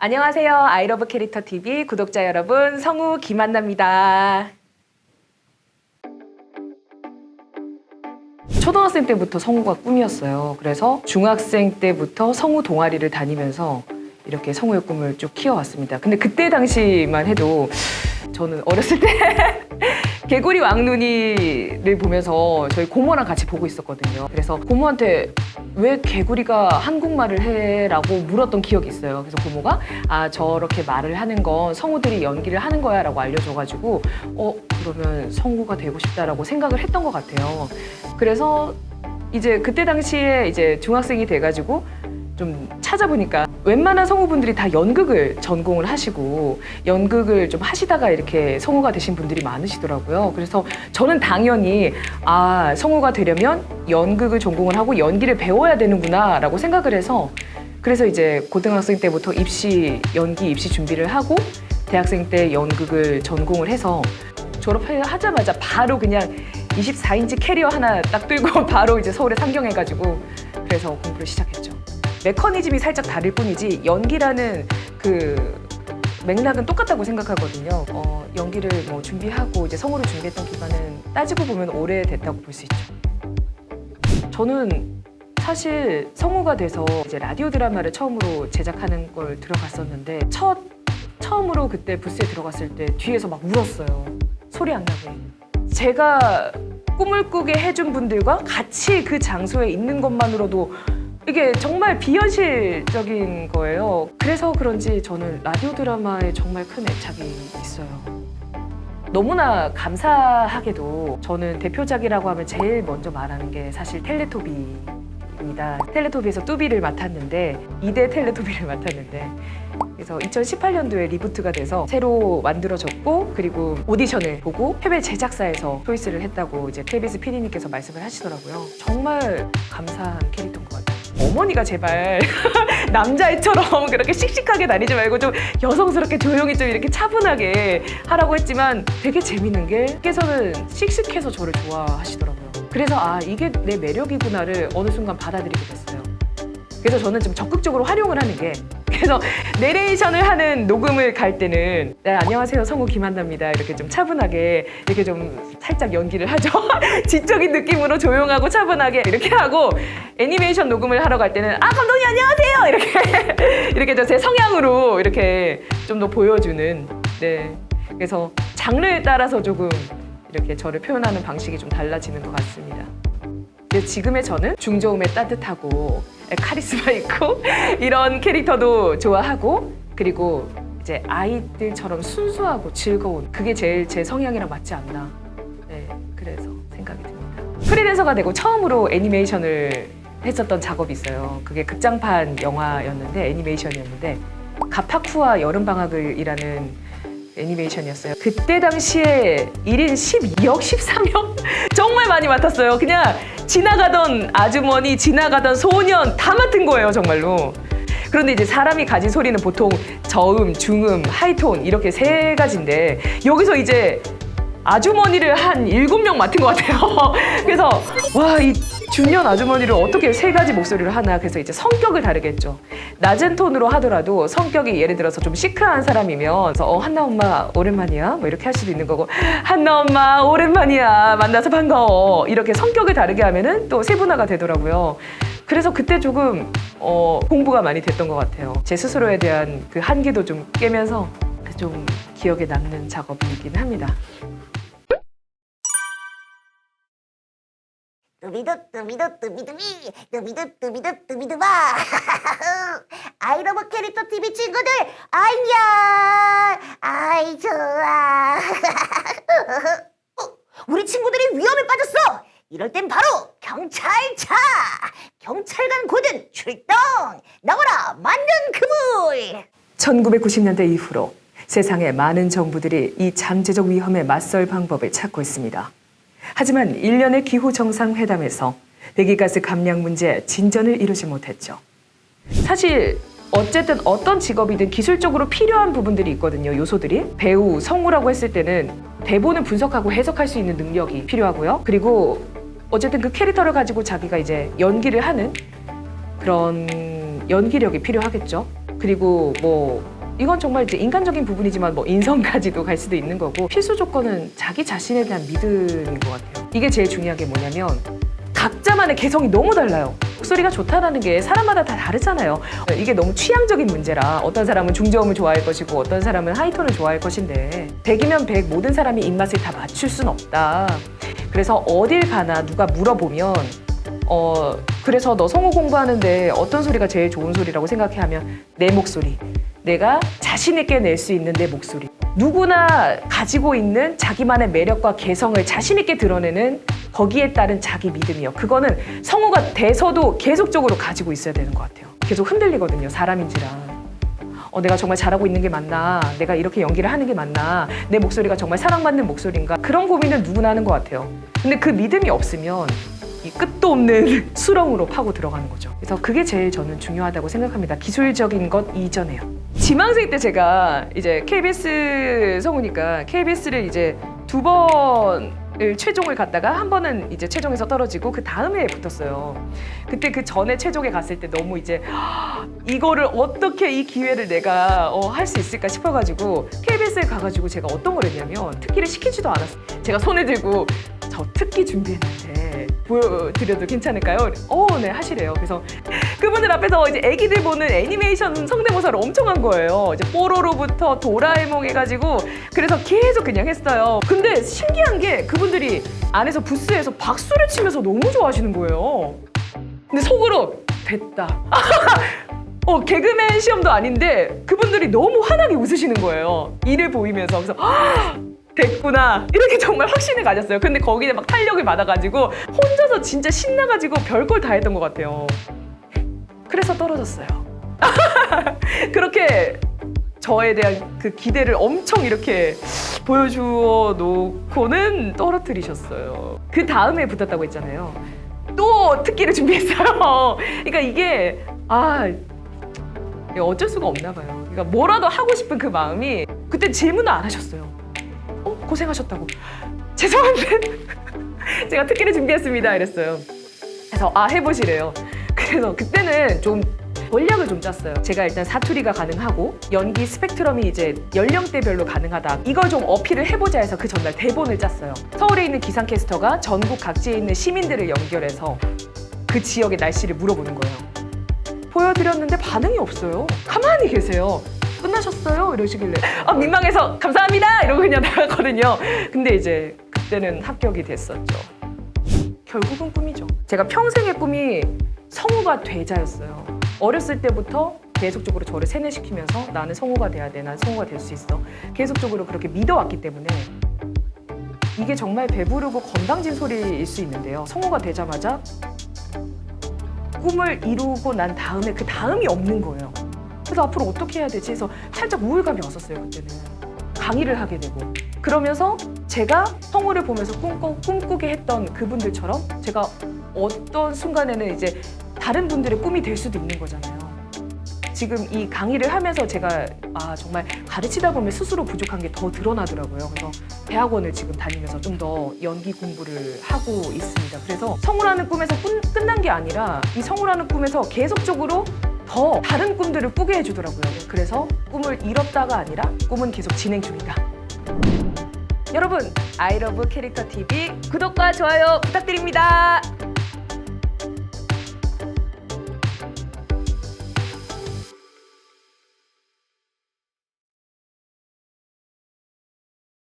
안녕하세요. 아이러브 캐릭터 TV 구독자 여러분, 성우 김한나입니다. 초등학생 때부터 성우가 꿈이었어요. 그래서 중학생 때부터 성우 동아리를 다니면서 이렇게 성우의 꿈을 쭉 키워왔습니다. 근데 그때 당시만 해도 저는 어렸을 때 개구리 왕눈이를 보면서 저희 고모랑 같이 보고 있었거든요. 그래서 고모한테 왜 개구리가 한국말을 해? 라고 물었던 기억이 있어요. 그래서 고모가 저렇게 말을 하는 건 성우들이 연기를 하는 거야 라고 알려줘가지고 그러면 성우가 되고 싶다라고 생각을 했던 것 같아요. 그래서 이제 그때 당시에 이제 중학생이 돼가지고 좀 찾아보니까 웬만한 성우분들이 다 연극을 전공을 하시고 연극을 좀 하시다가 이렇게 성우가 되신 분들이 많으시더라고요. 그래서 저는 당연히 성우가 되려면 연극을 전공을 하고 연기를 배워야 되는구나 라고 생각을 해서 그래서 이제 고등학생 때부터 연기 입시 준비를 하고 대학생 때 연극을 전공을 해서 졸업하자마자 바로 그냥 24인치 캐리어 하나 딱 들고 바로 이제 서울에 상경해가지고 그래서 공부를 시작했죠. 메커니즘이 살짝 다를 뿐이지 연기라는 그 맥락은 똑같다고 생각하거든요. 연기를 뭐 준비하고 이제 성우를 준비했던 기간은 따지고 보면 오래됐다고 볼 수 있죠. 저는 사실 성우가 돼서 이제 라디오 드라마를 처음으로 제작하는 걸 들어갔었는데 처음으로 그때 부스에 들어갔을 때 뒤에서 막 울었어요. 소리 안 나게. 제가 꿈을 꾸게 해준 분들과 같이 그 장소에 있는 것만으로도 이게 정말 비현실적인 거예요. 그래서 그런지 저는 라디오 드라마에 정말 큰 애착이 있어요. 너무나 감사하게도 저는 대표작이라고 하면 제일 먼저 말하는 게 사실 텔레토비입니다. 텔레토비에서 뚜비를 맡았는데 2대 텔레토비를 맡았는데 그래서 2018년도에 리부트가 돼서 새로 만들어졌고 그리고 오디션을 보고 해외 제작사에서 초이스를 했다고 이제 KBS PD님께서 말씀을 하시더라고요. 정말 감사한 캐릭터인 것 같아요. 어머니가 제발 남자애처럼 그렇게 씩씩하게 다니지 말고 좀 여성스럽게 조용히 좀 이렇게 차분하게 하라고 했지만 되게 재밌는 게 께서는 씩씩해서 저를 좋아하시더라고요. 그래서 이게 내 매력이구나를 어느 순간 받아들이게 됐어요. 그래서 저는 좀 적극적으로 활용을 하는 게 그래서 내레이션을 하는 녹음을 갈 때는 안녕하세요 성우 김한나입니다 이렇게 좀 차분하게 이렇게 좀 살짝 연기를 하죠. 지적인 느낌으로 조용하고 차분하게 이렇게 하고 애니메이션 녹음을 하러 갈 때는 감독님 안녕하세요 이렇게 제 성향으로 이렇게 좀 더 보여주는 그래서 장르에 따라서 조금 이렇게 저를 표현하는 방식이 좀 달라지는 것 같습니다. 지금의 저는 중저음에 따뜻하고 카리스마 있고 이런 캐릭터도 좋아하고 그리고 이제 아이들처럼 순수하고 즐거운 그게 제일 제 성향이랑 맞지 않나 그래서 생각이 듭니다. 프리랜서가 되고 처음으로 애니메이션을 했었던 작업이 있어요. 그게 극장판 영화였는데 애니메이션이었는데 가파쿠와 여름방학을이라는 애니메이션이었어요. 그때 당시에 1인 12역, 13역? 정말 많이 맡았어요. 그냥 지나가던 아주머니, 지나가던 소년 다 맡은 거예요, 정말로. 그런데 이제 사람이 가진 소리는 보통 저음, 중음, 하이톤 이렇게 세 가지인데 여기서 이제 아주머니를 한 7명 맡은 것 같아요. 그래서 이 중년 아주머니를 어떻게 세 가지 목소리를 하나. 그래서 이제 성격을 다르게 했죠. 낮은 톤으로 하더라도 성격이 예를 들어서 좀 시크한 사람이면 한나 엄마 오랜만이야 뭐 이렇게 할 수도 있는 거고 한나 엄마 오랜만이야 만나서 반가워 이렇게 성격을 다르게 하면은 또 세분화가 되더라고요. 그래서 그때 조금 공부가 많이 됐던 것 같아요. 제 스스로에 대한 그 한계도 좀 깨면서 좀 기억에 남는 작업이긴 합니다. 뚜비두뚜비두뚜비두비 아이러브 캐릭터 TV 친구들 안녕. 아이 좋아. 우리 친구들이 위험에 빠졌어. 이럴 땐 바로 경찰차. 경찰관 고든 출동. 나와라 만능 그물. 1990년대 이후로 세상의 많은 정부들이 이 잠재적 위험에 맞설 방법을 찾고 있습니다. 하지만 1년의 기후 정상회담에서 배기가스 감량 문제에 진전을 이루지 못했죠. 사실 어쨌든 어떤 직업이든 기술적으로 필요한 부분들이 있거든요. 요소들이. 배우, 성우라고 했을 때는 대본을 분석하고 해석할 수 있는 능력이 필요하고요. 그리고 어쨌든 그 캐릭터를 가지고 자기가 이제 연기를 하는 그런 연기력이 필요하겠죠. 그리고 뭐 이건 정말 이제 인간적인 부분이지만 뭐 인성까지도 갈 수도 있는 거고, 필수 조건은 자기 자신에 대한 믿음인 것 같아요. 이게 제일 중요한 게 뭐냐면 각자만의 개성이 너무 달라요. 목소리가 좋다라는 게 사람마다 다 다르잖아요. 이게 너무 취향적인 문제라 어떤 사람은 중저음을 좋아할 것이고 어떤 사람은 하이톤을 좋아할 것인데 100이면 100 모든 사람이 입맛을 다 맞출 순 없다. 그래서 어딜 가나 누가 물어보면 그래서 너 성우 공부하는데 어떤 소리가 제일 좋은 소리라고 생각해 하면 내 목소리, 내가 자신 있게 낼 수 있는 내 목소리. 누구나 가지고 있는 자기만의 매력과 개성을 자신 있게 드러내는 거기에 따른 자기 믿음이요. 그거는 성우가 돼서도 계속적으로 가지고 있어야 되는 것 같아요. 계속 흔들리거든요, 사람인지라. 내가 정말 잘하고 있는 게 맞나? 내가 이렇게 연기를 하는 게 맞나? 내 목소리가 정말 사랑받는 목소리인가? 그런 고민은 누구나 하는 것 같아요. 근데 그 믿음이 없으면 이 끝도 없는 수렁으로 파고 들어가는 거죠. 그래서 그게 제일 저는 중요하다고 생각합니다. 기술적인 것 이전에요. 지망생 때 제가 이제 KBS 성우니까 KBS를 이제 2번을 최종을 갔다가 한 번은 이제 최종에서 떨어지고 그 다음에 붙었어요. 그때 그 전에 최종에 갔을 때 너무 이제 이거를 어떻게 이 기회를 내가 할 수 있을까 싶어가지고 KBS에 가가지고 제가 어떤 걸 했냐면 특기를 시키지도 않았어요. 제가 손을 들고 저 특기 준비했는데 보여드려도 괜찮을까요? 네, 하시래요. 그래서 그분들 앞에서 이제 애기들 보는 애니메이션 성대모사를 엄청 한 거예요. 이제 뽀로로부터 도라에몽 해가지고 그래서 계속 그냥 했어요. 근데 신기한 게 그분들이 안에서 부스에서 박수를 치면서 너무 좋아하시는 거예요. 근데 속으로 됐다. 개그맨 시험도 아닌데 그분들이 너무 환하게 웃으시는 거예요. 이를 보이면서. 그래서 됐구나 이렇게 정말 확신을 가졌어요. 근데 거기에 막 탄력을 받아가지고 혼자서 진짜 신나가지고 별걸 다 했던 것 같아요. 그래서 떨어졌어요. 그렇게 저에 대한 그 기대를 엄청 이렇게 보여주어 놓고는 떨어뜨리셨어요. 그 다음에 붙었다고 했잖아요. 또 특기를 준비했어요. 그러니까 이게 어쩔 수가 없나 봐요. 그러니까 뭐라도 하고 싶은 그 마음이, 그때 질문을 안 하셨어요. 고생하셨다고. 죄송한데 제가 특기를 준비했습니다 이랬어요. 그래서 해보시래요. 그래서 그때는 좀 전략을 좀 짰어요. 제가 일단 사투리가 가능하고 연기 스펙트럼이 이제 연령대별로 가능하다. 이걸 좀 어필을 해보자 해서 그 전날 대본을 짰어요. 서울에 있는 기상캐스터가 전국 각지에 있는 시민들을 연결해서 그 지역의 날씨를 물어보는 거예요. 보여드렸는데 반응이 없어요. 가만히 계세요. 끝나셨어요? 이러시길래 민망해서 감사합니다 이러고 그냥 나갔거든요. 근데 이제 그때는 합격이 됐었죠. 결국은 꿈이죠. 제가 평생의 꿈이 성우가 되자였어요. 어렸을 때부터 계속적으로 저를 세뇌시키면서 나는 성우가 돼야 돼, 난 성우가 될 수 있어, 계속적으로 그렇게 믿어왔기 때문에 이게 정말 배부르고 건방진 소리일 수 있는데요. 성우가 되자마자 꿈을 이루고 난 다음에 그 다음이 없는 거예요. 그래서 앞으로 어떻게 해야 되지 해서 살짝 우울감이 왔었어요. 그때는 강의를 하게 되고, 그러면서 제가 성우를 보면서 꿈꾸게 했던 그분들처럼 제가 어떤 순간에는 이제 다른 분들의 꿈이 될 수도 있는 거잖아요. 지금 이 강의를 하면서 제가 정말 가르치다 보면 스스로 부족한 게 더 드러나더라고요. 그래서 대학원을 지금 다니면서 좀 더 연기 공부를 하고 있습니다. 그래서 성우라는 꿈에서 끝난 게 아니라 이 성우라는 꿈에서 계속적으로 더 다른 꿈들을 꾸게 해주더라고요. 그래서 꿈을 잃었다가 아니라 꿈은 계속 진행 중이다. 여러분, 아이러브 캐릭터 TV 구독과 좋아요 부탁드립니다.